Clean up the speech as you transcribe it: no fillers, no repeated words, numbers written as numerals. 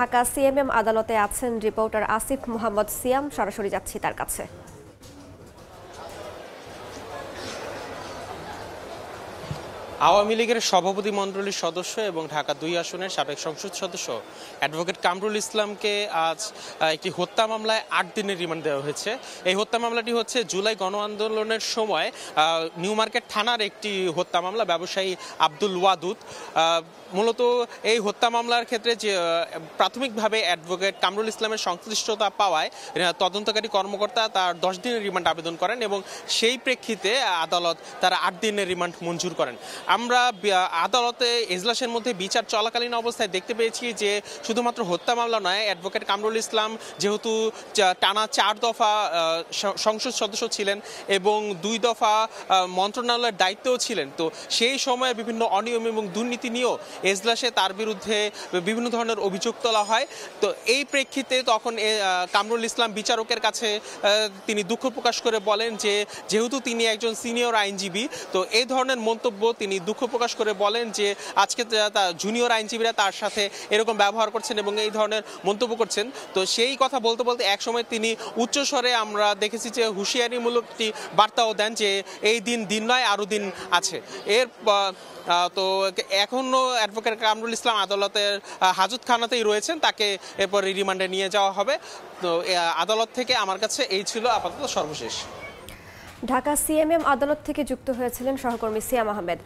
Dhaka CMM আদালতে আছেন reporter Asif Mohammad সিয়াম। সরাসরি যাচ্ছি তার কাছে। আওয়ামী লীগের সভাপতি মণ্ডলীর সদস্য এবং ঢাকা ২ আসনের সাবেক সংসদ সদস্য অ্যাডভোকেট কামরুল ইসলামকে আজ একটি হত্যা মামলায় ৮ দিনের রিমান্ড দেওয়া হয়েছে। এই হত্যা মামলাটি হচ্ছে জুলাই গণ আন্দোলনের সময় নিউ মার্কেট থানার একটি হত্যা মামলা। ব্যবসায়ী আব্দুল ওয়াদুদ মূলত এই হত্যা মামলার ক্ষেত্রে যে প্রাথমিকভাবে অ্যাডভোকেট কামরুল ইসলামের সংশ্লিষ্টতা পাওয়ায় তদন্তকারী কর্মকর্তা তার ১০ দিনের রিমান্ড আবেদন করেন এবং সেই প্রেক্ষিতে আদালত তারা ৮ দিনের রিমান্ড মঞ্জুর করেন। আমরা আদালতে এজলাসের মধ্যে বিচার চলাকালীন অবস্থায় দেখতে পেয়েছি যে শুধুমাত্র হত্যা মামলা নয়, অ্যাডভোকেট কামরুল ইসলাম যেহেতু টানা ৪ দফা সংসদ সদস্য ছিলেন এবং ২ দফা মন্ত্রণালয়ের দায়িত্বও ছিলেন, তো সেই সময়ে বিভিন্ন অনিয়ম এবং দুর্নীতি নিয়েও এজলাসে তার বিরুদ্ধে বিভিন্ন ধরনের অভিযোগ তোলা হয়। তো এই প্রেক্ষিতে তখন কামরুল ইসলাম বিচারকের কাছে তিনি দুঃখ প্রকাশ করে বলেন যে যেহেতু তিনি একজন সিনিয়র আইনজীবী, তো এই ধরনের মন্তব্য তিনি দুঃখ প্রকাশ করে বলেন যে আজকে জুনিয়র আইনজীবীরা তার সাথে এরকম ব্যবহার করছেন এবং এই ধরনের মন্তব্য করছেন। তো সেই কথা বলতে বলতে একসময় তিনি উচ্চস্বরে আমরা দেখেছি যে হুঁশিয়ারিমূলক একটি বার্তাও দেন যে এই দিন নয়, আরও দিন আছে। এর তো এখনো অ্যাডভোকেট কামরুল ইসলাম আদালতের হাজতখানাতেই রয়েছেন, তাকে এরপরে রিমান্ডে নিয়ে যাওয়া হবে। তো আদালত থেকে আমার কাছে এই ছিল আপাতত সর্বশেষ। ঢাকা সিএমএম আদালত থেকে যুক্ত হয়েছিলেন সহকর্মী সিয়াম আহমেদ।